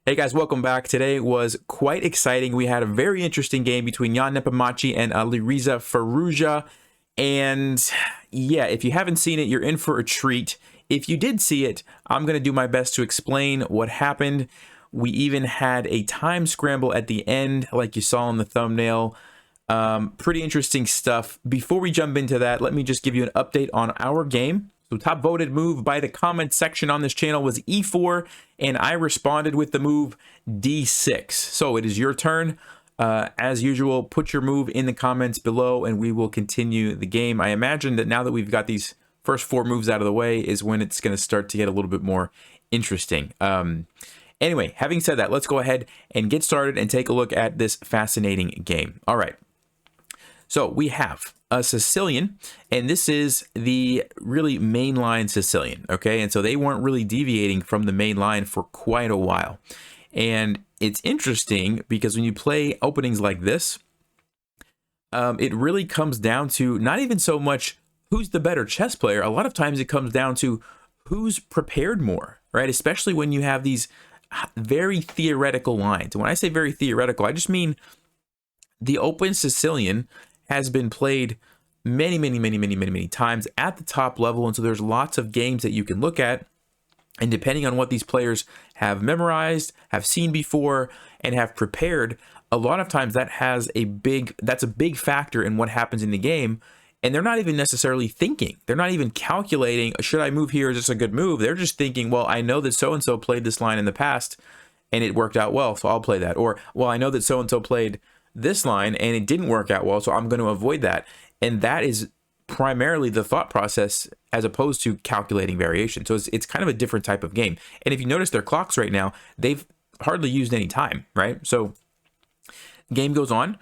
Hey guys, welcome back. Today was quite exciting. We had a very interesting game between Jan Nepomniachtchi and Alireza Firouzja. And yeah, if you haven't seen it, you're in for a treat. If you did see it, I'm going to do my best to explain what happened. We even had a time scramble at the end, like you saw in the thumbnail. Pretty interesting stuff. Before we jump into that, let me just give you an update on our game. So top voted move by the comment section on this channel was E4, and I responded with the move D6. So it is your turn. As usual, put your move in the comments below, and we will continue the game. I imagine that now that we've got these first four moves out of the way is when it's going to start to get a little bit more interesting. Anyway, having said that, let's go ahead and get started and take a look at this fascinating game. All right. So we have a Sicilian, and this is the really mainline Sicilian, okay? And so they weren't really deviating from the main line for quite a while. And it's interesting because when you play openings like this, it really comes down to not even so much who's the better chess player. A lot of times it comes down to who's prepared more, right? Especially when you have these very theoretical lines. And when I say very theoretical, I just mean the open Sicilian has been played many times at the top level. And so there's lots of games that you can look at. And depending on what these players have memorized, have seen before, and have prepared, a lot of times that's a big factor in what happens in the game. And they're not even necessarily thinking. They're not even calculating, should I move here? Is this a good move? They're just thinking, well, I know that so-and-so played this line in the past and it worked out well, so I'll play that. Or, well, I know that so-and-so played this line and it didn't work out well, so I'm going to avoid that. And that is primarily the thought process as opposed to calculating variation. So it's kind of a different type of game. And if you notice their clocks right now, they've hardly used any time, right? So game goes on.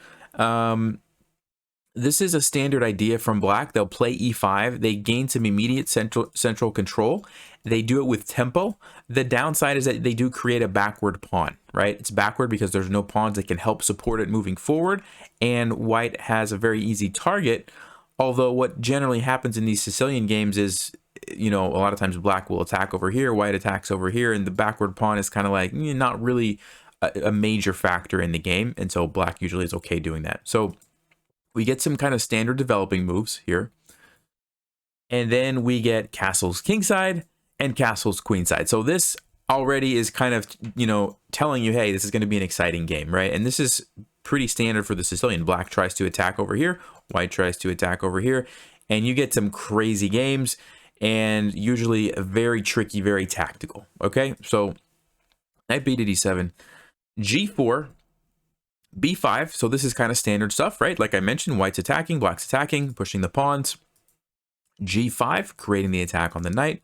This is a standard idea from Black. They'll play E5. They gain some immediate central control. They do it with tempo. The downside is that they do create a backward pawn, right? It's backward because there's no pawns that can help support it moving forward. And White has a very easy target. Although what generally happens in these Sicilian games is, a lot of times Black will attack over here, White attacks over here, and the backward pawn is kind of like not really a major factor in the game. And so Black usually is okay doing that. So we get some kind of standard developing moves here. And then we get castles kingside and castles queenside. So this already is kind of, telling you, hey, this is going to be an exciting game, right? And this is pretty standard for the Sicilian. Black tries to attack over here. White tries to attack over here. And you get some crazy games and usually very tricky, very tactical. Okay, so knight b to d7, g4, b5. So this is kind of standard stuff, right? Like I mentioned, White's attacking, Black's attacking, pushing the pawns. g5, creating the attack on the knight.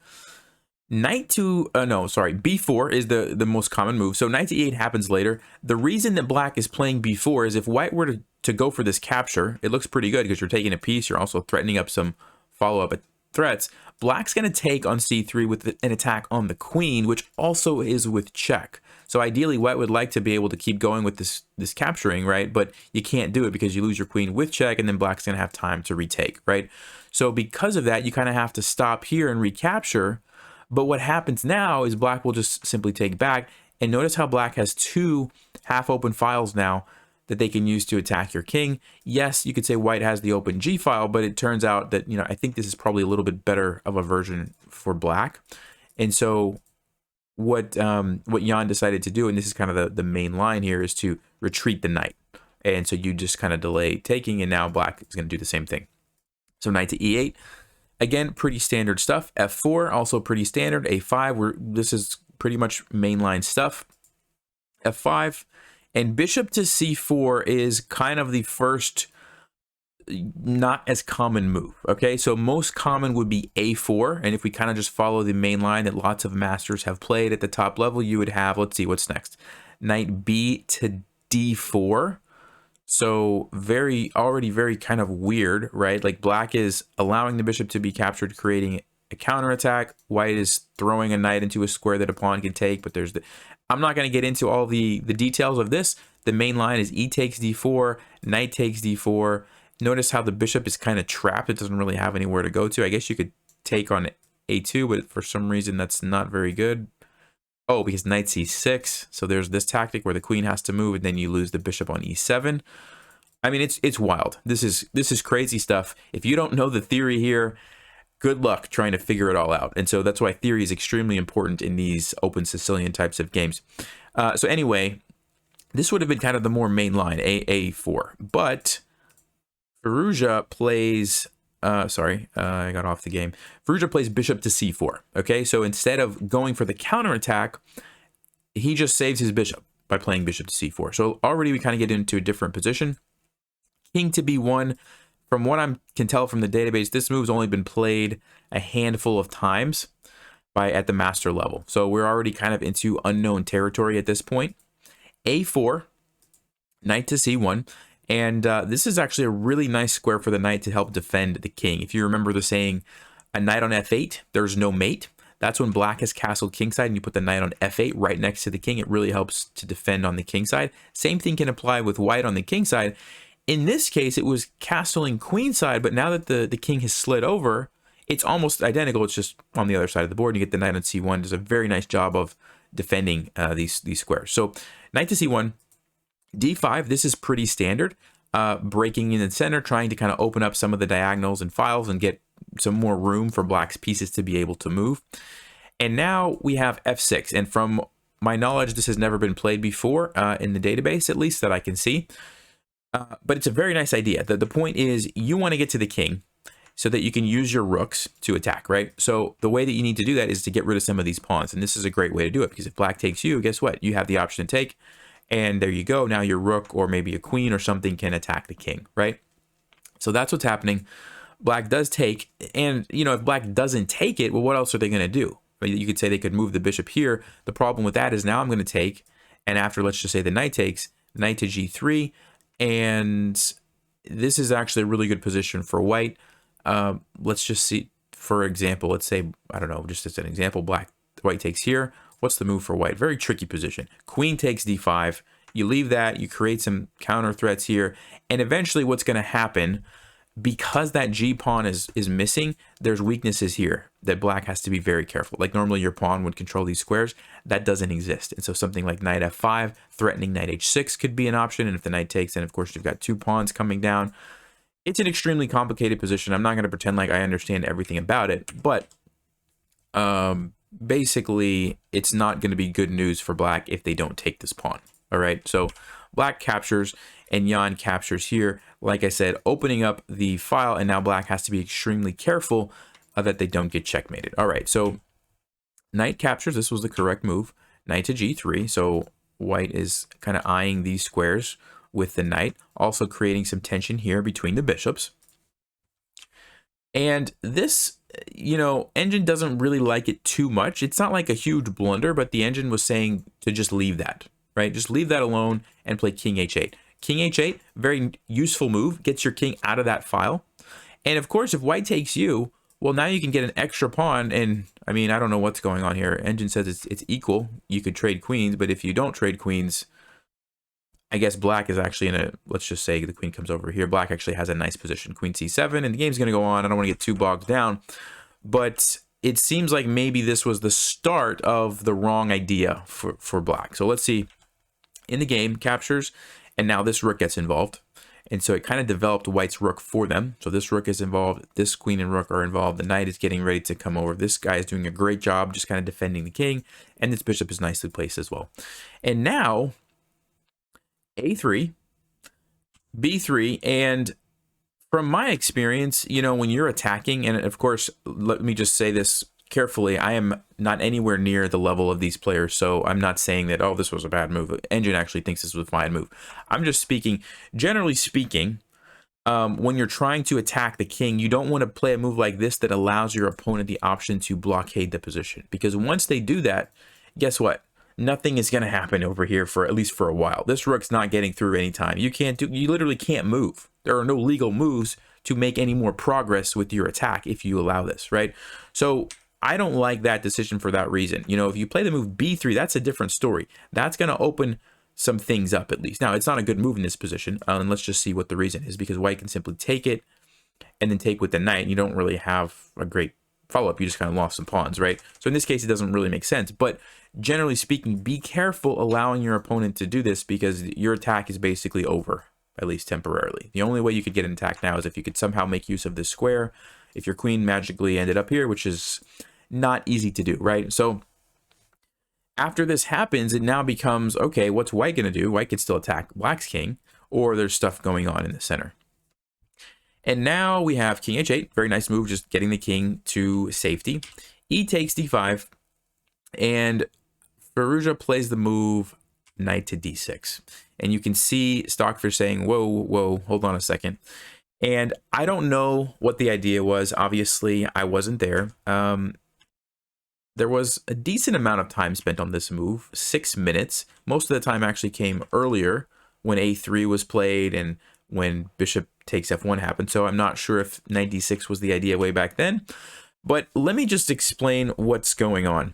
b4 is the most common move. So knight to e8 happens later. The reason that Black is playing b4 is if White were to go for this capture, it looks pretty good because you're taking a piece. You're also threatening up some follow-up threats. Black's going to take on c3 with an attack on the queen, which also is with check. So ideally, White would like to be able to keep going with this capturing, right? But you can't do it because you lose your queen with check, and then Black's going to have time to retake, right? So because of that, you kind of have to stop here and recapture. But what happens now is Black will just simply take back. And notice how Black has two half-open files now that they can use to attack your king. Yes, you could say White has the open G file, but it turns out that, I think this is probably a little bit better of a version for Black. And so what Jan decided to do, and this is kind of the main line here, is to retreat the knight. And so you just kind of delay taking, and now Black is going to do the same thing. So knight to e8. Again, pretty standard stuff. F4, also pretty standard. A5, this is pretty much mainline stuff. F5, and bishop to c4 is kind of the first not as common move. Okay, so most common would be a4, and if we kind of just follow the main line that lots of masters have played at the top level, you would have, let's see, what's next? Knight b to d4. So already very kind of weird, right? Like Black is allowing the bishop to be captured, creating a counterattack. White is throwing a knight into a square that a pawn can take, but I'm not going to get into all the details of this. The main line is e takes d4, knight takes d4. Notice how the bishop is kind of trapped. It doesn't really have anywhere to go to. I guess you could take on a2, but for some reason that's not very good. Oh, because knight c6. So there's this tactic where the queen has to move, and then you lose the bishop on e7. I mean, it's wild. This is crazy stuff. If you don't know the theory here, good luck trying to figure it all out. And so that's why theory is extremely important in these open Sicilian types of games. So anyway, this would have been kind of the more main line, A4. But Firouzja plays... I got off the game. Firouzja plays bishop to c4. Okay, so instead of going for the counterattack, he just saves his bishop by playing bishop to c4. So already we kind of get into a different position. King to b1. From what I can tell from the database, this move's only been played a handful of times at the master level. So we're already kind of into unknown territory at this point. A4, knight to c1. And this is actually a really nice square for the knight to help defend the king. If you remember the saying, a knight on f8, there's no mate. That's when black has castled kingside and you put the knight on f8 right next to the king. It really helps to defend on the king side. Same thing can apply with white on the king side. In this case, it was castling queenside, but now that the king has slid over, it's almost identical. It's just on the other side of the board. You get the knight on c1. Does a very nice job of defending these squares. So knight to c1, d5. This is pretty standard. Breaking in the center, trying to kind of open up some of the diagonals and files and get some more room for black's pieces to be able to move. And now we have f6. And from my knowledge, this has never been played before in the database, at least that I can see. But it's a very nice idea. The point is you want to get to the king so that you can use your rooks to attack, right? So the way that you need to do that is to get rid of some of these pawns. And this is a great way to do it because if black takes you, guess what? You have the option to take. And there you go. Now your rook or maybe a queen or something can attack the king, right? So that's what's happening. Black does take. And, you know, if black doesn't take it, well, what else are they going to do? You could say they could move the bishop here. The problem with that is now I'm going to take. And after, let's just say the knight takes, knight to g3. And this is actually a really good position for white. Let's just see, for example, let's say, I don't know, just as an example, white takes here. What's the move for white? Very tricky position. Queen takes d5. You leave that, you create some counter threats here. And eventually what's going to happen, because that G pawn is missing, there's weaknesses here that black has to be very careful. Like normally your pawn would control these squares. That doesn't exist. And so something like knight f5, threatening knight h6 could be an option. And if the knight takes, then of course you've got two pawns coming down. It's an extremely complicated position. I'm not going to pretend like I understand everything about it. But basically, it's not going to be good news for black if they don't take this pawn. All right, so black captures and Jan captures here. Like I said, opening up the file, and now black has to be extremely careful that they don't get checkmated. All right, so knight captures. This was the correct move. Knight to g3. So white is kind of eyeing these squares with the knight, also creating some tension here between the bishops. And this, you know, engine doesn't really like it too much. It's not like a huge blunder, but the engine was saying to just leave that, right? Just leave that alone and play king h8. King h8, very useful move, gets your king out of that file. And of course, if white takes you, well, now you can get an extra pawn. And I mean, I don't know what's going on here. Engine says it's equal. You could trade queens, but if you don't trade queens, I guess black is actually in a, let's just say the queen comes over here. Black actually has a nice position, queen c7, and the game's going to go on. I don't want to get too bogged down, but it seems like maybe this was the start of the wrong idea for black. So let's see. In the game, captures, and now this rook gets involved. And so it kind of developed white's rook for them. So this rook is involved. This queen and rook are involved. The knight is getting ready to come over. This guy is doing a great job just kind of defending the king. And this bishop is nicely placed as well. And now a3, b3, and from my experience, you know, when you're attacking, and of course, let me just say this carefully, I am not anywhere near the level of these players, so I'm not saying that, oh, this was a bad move. Engine actually thinks this was a fine move. I'm just speaking, generally speaking, when you're trying to attack the king, you don't want to play a move like this that allows your opponent the option to blockade the position. Because once they do that, guess what? Nothing is going to happen over here for at least for a while. This rook's not getting through anytime. You literally can't move. There are no legal moves to make any more progress with your attack if you allow this, right? So I don't like that decision for that reason. You know, if you play the move b3, that's a different story. That's going to open some things up at least. Now, it's not a good move in this position, and let's just see what the reason is, because white can simply take it and then take with the knight. You don't really have a great follow-up, you just kind of lost some pawns, right? So in this case, it doesn't really make sense. But generally speaking, be careful allowing your opponent to do this because your attack is basically over, at least temporarily. The only way you could get an attack now is if you could somehow make use of this square, if your queen magically ended up here, which is not easy to do, right? So after this happens, it now becomes, okay, what's white going to do? White could still attack black's king, or there's stuff going on in the center. And now we have king h8, very nice move, just getting the king to safety. E takes d5, and Firouzja plays the move knight to d6. And you can see Stockfish saying, whoa, hold on a second. And I don't know what the idea was. Obviously, I wasn't there. There was a decent amount of time spent on this move, 6 minutes. Most of the time actually came earlier when a3 was played and when bishop takes f1 happened. So I'm not sure if knight d6 was the idea way back then. But let me just explain what's going on.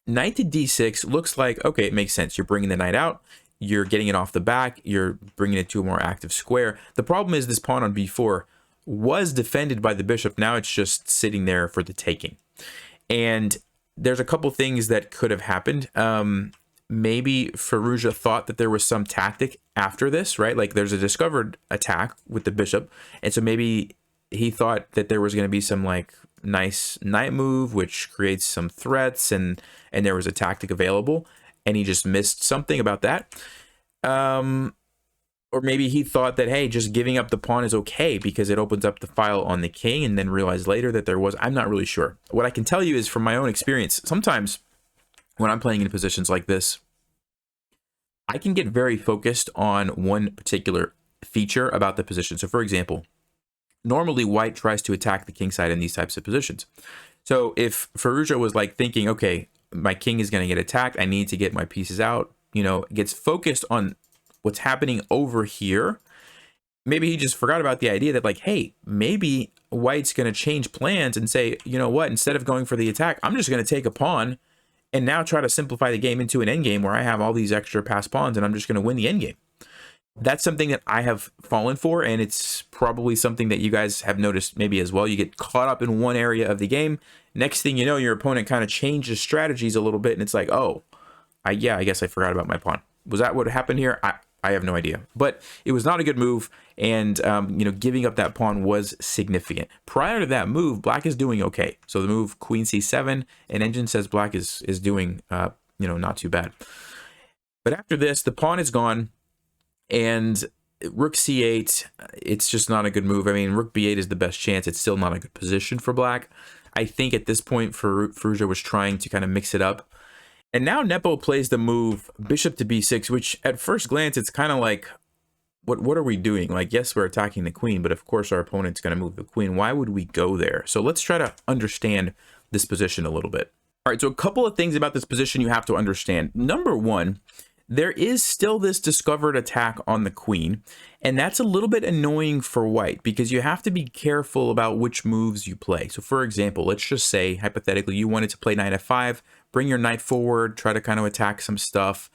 Knight to d6 looks like, okay, it makes sense. You're bringing the knight out. You're getting it off the back. You're bringing it to a more active square. The problem is this pawn on b4 was defended by the bishop. Now it's just sitting there for the taking. And there's a couple things that could have happened. Maybe Firouzja thought that there was some tactic after this, right? Like there's a discovered attack with the bishop. And so maybe he thought that there was going to be some like nice knight move, which creates some threats, and there was a tactic available, and he just missed something about that. Or maybe he thought that, hey, just giving up the pawn is okay because it opens up the file on the king, and then realized later that there was, I'm not really sure. What I can tell you is from my own experience, sometimes when I'm playing in positions like this, I can get very focused on one particular feature about the position. So for example, normally white tries to attack the king side in these types of positions. So if Firouzja was like thinking, okay, my king is going to get attacked, I need to get my pieces out, you know, gets focused on what's happening over here. Maybe he just forgot about the idea that like, hey, maybe white's going to change plans and say, you know what, instead of going for the attack, I'm just going to take a pawn and now try to simplify the game into an endgame where I have all these extra passed pawns and I'm just going to win the endgame. That's something that I have fallen for, and it's probably something that you guys have noticed maybe as well. You get caught up in one area of the game. Next thing you know, your opponent kind of changes strategies a little bit, and it's like, oh, I guess I forgot about my pawn. Was that what happened here? I have no idea. But it was not a good move, and you know, giving up that pawn was significant. Prior to that move, black is doing okay. So the move queen c7, and engine says black is doing you know, not too bad. But after this, the pawn is gone. And rook c8, it's just not a good move. I mean, rook b8 is the best chance. It's still not a good position for black. I think at this point, Firouzja was trying to kind of mix it up. And now Nepo plays the move bishop to b6, which at first glance, it's kind of like, what are we doing? Like, yes, we're attacking the queen, but of course our opponent's going to move the queen. Why would we go there? So let's try to understand this position a little bit. All right, so a couple of things about this position you have to understand. Number one, there is still this discovered attack on the queen, and that's a little bit annoying for white because you have to be careful about which moves you play. So for example, let's just say, hypothetically, you wanted to play knight f5, bring your knight forward, try to kind of attack some stuff.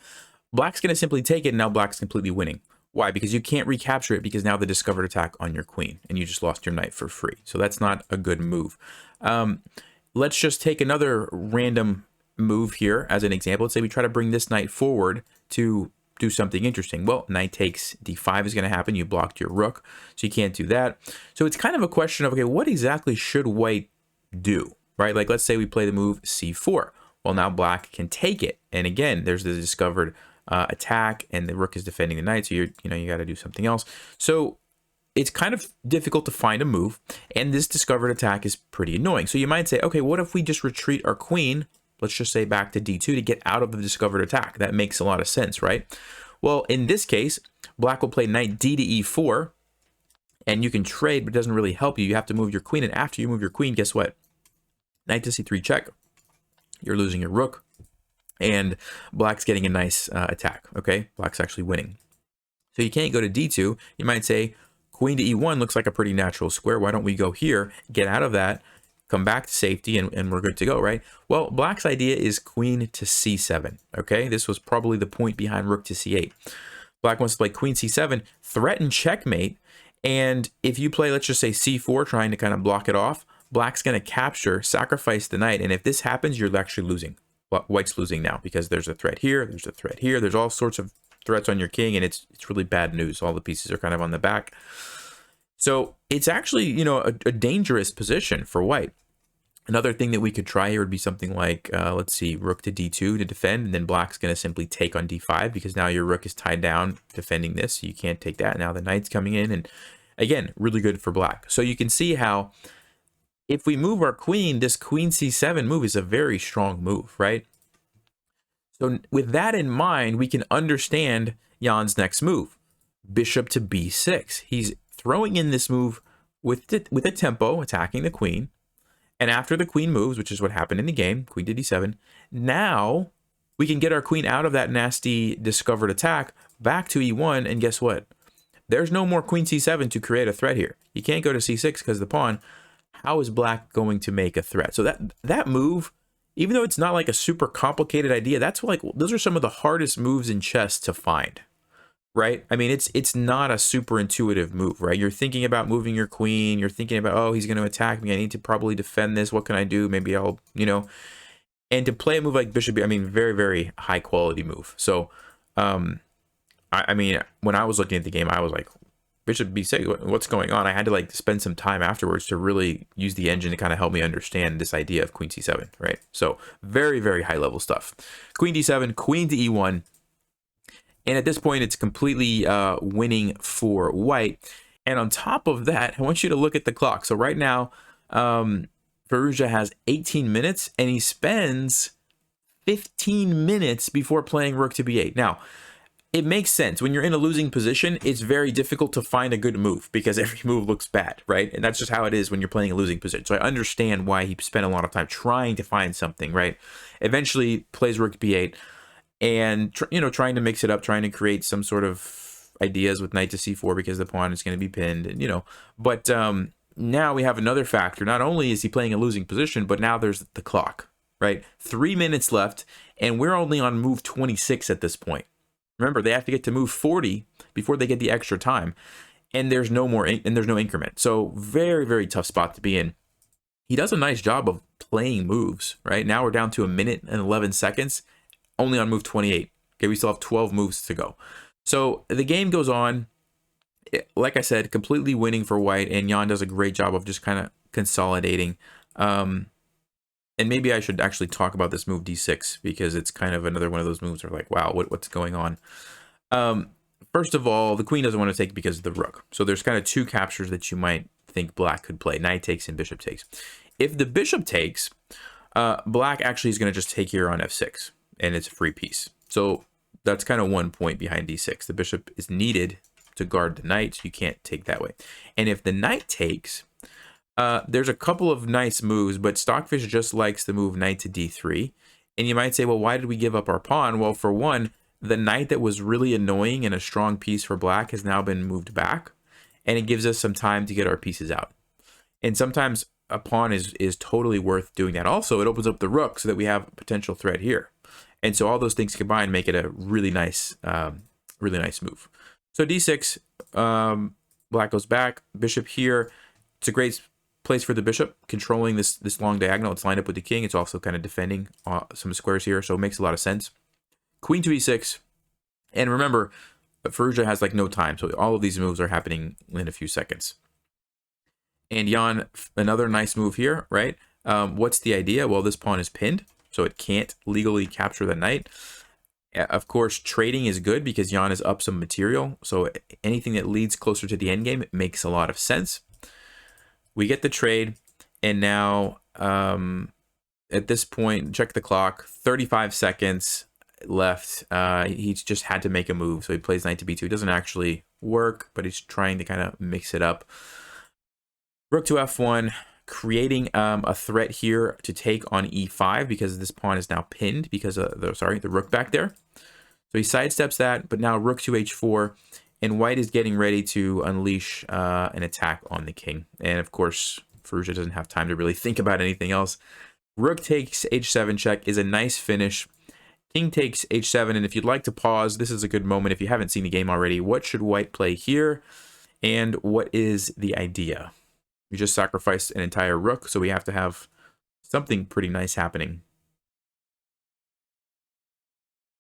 Black's going to simply take it, and now black's completely winning. Why? Because you can't recapture it because now the discovered attack on your queen, and you just lost your knight for free. So that's not a good move. Let's just take another random move here as an example. Let's say we try to bring this knight forward to do something interesting. Well, knight takes d5 is going to happen. You blocked your rook, so you can't do that. So it's kind of a question of, okay, what exactly should white do, right? Like, let's say we play the move c4. Well, now black can take it. And again, there's the discovered attack, and the rook is defending the knight, so you got to do something else. So it's kind of difficult to find a move, and this discovered attack is pretty annoying. So you might say, okay, what if we just retreat our queen, let's just say back to d2 to get out of the discovered attack? That makes a lot of sense, right? Well, in this case, black will play knight d to e4, and you can trade, but it doesn't really help you. You have to move your queen, and after you move your queen, guess what? Knight to c3 check. You're losing your rook, and black's getting a nice attack, okay? Black's actually winning. So you can't go to d2. You might say queen to e1 looks like a pretty natural square. Why don't we go here, get out of that, come back to safety, and we're good to go, right? Well, black's idea is queen to c7, okay? This was probably the point behind rook to c8. Black wants to play queen c7, threaten checkmate, and if you play, let's just say c4, trying to kind of block it off, black's going to capture, sacrifice the knight, and if this happens, you're actually losing. Well, white's losing now because there's a threat here, there's a threat here, there's all sorts of threats on your king, and it's really bad news. All the pieces are kind of on the back. So it's actually, you know, a dangerous position for white. Another thing that we could try here would be something like, let's see, rook to d2 to defend, and then black's going to simply take on d5 because now your rook is tied down defending this. So you can't take that. Now the knight's coming in, and again, really good for black. So you can see how if we move our queen, this queen c7 move is a very strong move, right? So with that in mind, we can understand Jan's next move, bishop to b6. He's throwing in this move with a tempo, attacking the queen. And after the queen moves, which is what happened in the game, queen to d7, now we can get our queen out of that nasty discovered attack back to e1, and guess what? There's no more queen c7 to create a threat here. You can't go to c6 because of the pawn. How is black going to make a threat? So that move, even though it's not like a super complicated idea, that's like, those are some of the hardest moves in chess to find. Right? I mean, it's not a super intuitive move, right? You're thinking about moving your queen. You're thinking about, oh, he's going to attack me. I need to probably defend this. What can I do? Maybe I'll, you know. And to play a move like bishop, I mean, very, very high quality move. So, I mean, when I was looking at the game, I was like, bishop b6, what's going on? I had to like spend some time afterwards to really use the engine to kind of help me understand this idea of queen c7, right? So very, very high level stuff. Queen d7, queen to e1. And at this point, it's completely winning for white. And on top of that, I want you to look at the clock. So right now, Firouzja has 18 minutes, and he spends 15 minutes before playing rook to b8. Now, it makes sense. When you're in a losing position, it's very difficult to find a good move because every move looks bad, right? And that's just how it is when you're playing a losing position. So I understand why he spent a lot of time trying to find something, right? Eventually, plays rook b8. And, you know, trying to mix it up, trying to create some sort of ideas with knight to c4 because the pawn is going to be pinned, and, you know. But now we have another factor. Not only is he playing a losing position, but now there's the clock, right? 3 minutes left, and we're only on move 26 at this point. Remember, they have to get to move 40 before they get the extra time, and there's no more, and there's no increment. So very, very tough spot to be in. He does a nice job of playing moves, right? Now we're down to 1 minute and 11 seconds. Only on move 28. Okay, we still have 12 moves to go. So the game goes on. Like I said, completely winning for white, and Jan does a great job of just kind of consolidating. And maybe I should actually talk about this move d6 because it's kind of another one of those moves where like, wow, what's going on? First of all, the queen doesn't want to take because of the rook. So there's kind of two captures that you might think black could play. Knight takes and bishop takes. If the bishop takes, black actually is going to just take here on f6. And it's a free piece. So that's kind of one point behind d6. The bishop is needed to guard the knight, so you can't take that way. And if the knight takes, there's a couple of nice moves, but Stockfish just likes the move knight to d3. And you might say, well, why did we give up our pawn? Well, for one, the knight that was really annoying and a strong piece for black has now been moved back, and it gives us some time to get our pieces out. And sometimes a pawn is totally worth doing that. Also, it opens up the rook so that we have a potential threat here. And so all those things combined make it a really nice move. So d6, black goes back, bishop here. It's a great place for the bishop, controlling this long diagonal. It's lined up with the king. It's also kind of defending some squares here, so it makes a lot of sense. Queen to e6, and remember, Firouzja has like no time, so all of these moves are happening in a few seconds. And Jan, another nice move here, right? What's the idea? Well, this pawn is pinned, so it can't legally capture the knight. Of course, trading is good because Jan is up some material, so anything that leads closer to the endgame makes a lot of sense. We get the trade, and now at this point, check the clock, 35 seconds left. He's just had to make a move, so he plays knight to b2. It doesn't actually work, but he's trying to kind of mix it up. Rook to f1. Creating a threat here to take on e5 because this pawn is now pinned because of the rook back there. So he sidesteps that, but now rook to h4, and white is getting ready to unleash an attack on the king. And of course, Firouzja doesn't have time to really think about anything else. Rook takes h7 check is a nice finish. King takes h7, and if you'd like to pause, this is a good moment if you haven't seen the game already. What should white play here, and what is the idea? We just sacrificed an entire rook, so we have to have something pretty nice happening.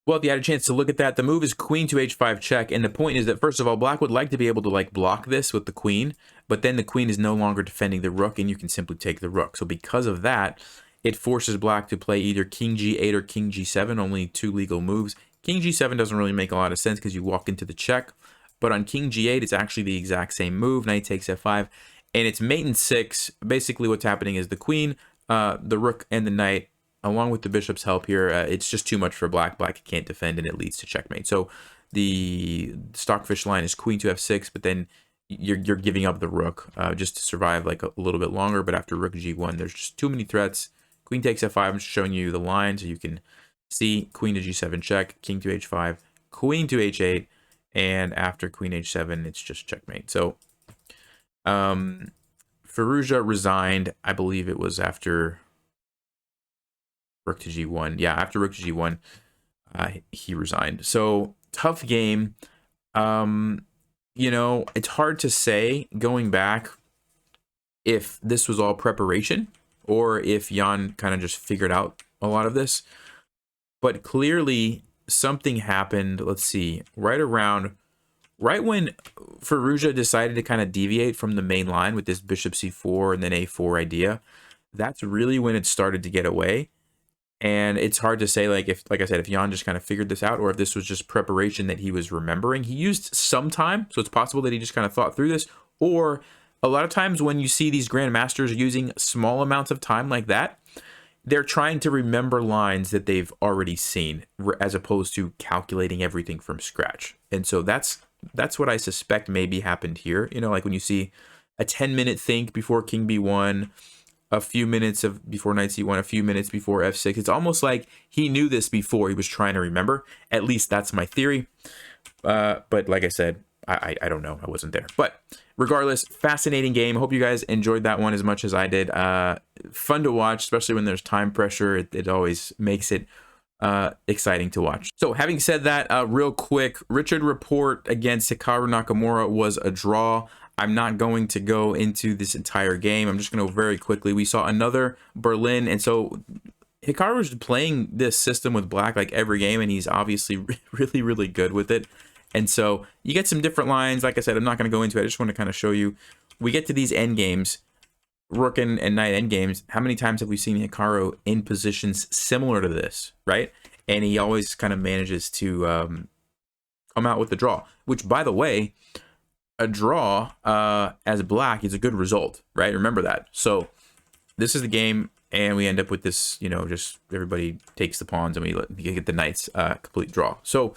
Well, if you had a chance to look at that, the move is queen to h5 check, and the point is that, first of all, black would like to be able to, like, block this with the queen, but then the queen is no longer defending the rook, and you can simply take the rook. So because of that, it forces black to play either king g8 or king g7, only 2 legal moves. King g7 doesn't really make a lot of sense because you walk into the check, but on king g8, it's actually the exact same move. Knight takes f5, and it's mate in 6. Basically, what's happening is the queen, the rook, and the knight, along with the bishop's help here, it's just too much for black. Black can't defend, and it leads to checkmate. So the stockfish line is queen to f6, but then you're giving up the rook just to survive like a little bit longer. But after rook g1, there's just too many threats. Queen takes f5. I'm just showing you the line so you can see queen to g7 check, king to h5, queen to h8, and after queen h7, it's just checkmate. So Firouzja resigned. I believe it was after rook to g1. Yeah, after rook to g1, he resigned. So tough game. You know, it's hard to say going back if this was all preparation or if Jan kind of just figured out a lot of this. But clearly something happened, let's see, right when Firouzja decided to kind of deviate from the main line with this bishop c4 and then a4 idea. That's really when it started to get away. And it's hard to say, like I said, if Jan just kind of figured this out or if this was just preparation that he was remembering. He used some time, so it's possible that he just kind of thought through this. Or a lot of times when you see these grandmasters using small amounts of time like that, they're trying to remember lines that they've already seen as opposed to calculating everything from scratch. And so that's what I suspect maybe happened here. You know, like when you see a 10-minute think before king b1, a few minutes before knight c1, a few minutes before f6. It's almost like he knew this before. He was trying to remember. At least that's my theory. But like I said, I don't know. I wasn't there. But regardless, fascinating game. Hope you guys enjoyed that one as much as I did. Fun to watch, especially when there's time pressure. It always makes it exciting to watch. So having said that, real quick, Richard Report against Hikaru Nakamura was a draw. I'm not going to go into this entire game. I'm just going to go very quickly. We saw another Berlin, and so Hikaru's playing this system with black like every game, and he's obviously really, really good with it. And so you get some different lines. Like I said, I'm not going to go into it. I just want to kind of show you. We get to these end games, rook and knight end games. How many times have we seen Hikaru in positions similar to this, right? And he always kind of manages to come out with the draw, which, by the way, a draw as black is a good result, right? Remember that. So this is the game, and we end up with this, you know, just everybody takes the pawns and we get the knights complete draw. So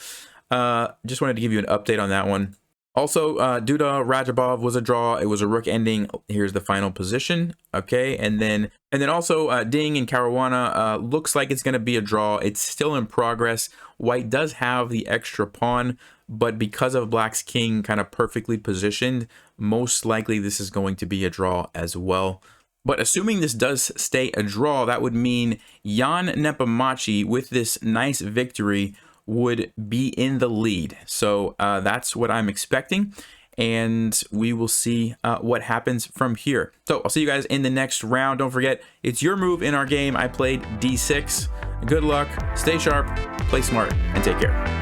just wanted to give you an update on that one. Also, Duda Rajabov was a draw. It was a rook ending. Here's the final position. Okay, and then also Ding and Caruana looks like it's going to be a draw. It's still in progress. White does have the extra pawn, but because of black's king kind of perfectly positioned, most likely this is going to be a draw as well. But assuming this does stay a draw, that would mean Jan Nepomniachtchi with this nice victory would be in the lead. So that's what I'm expecting, and we will see what happens from here. So I'll see you guys in the next round. Don't forget, it's your move in our game. I played d6. Good luck, stay sharp, play smart, and take care.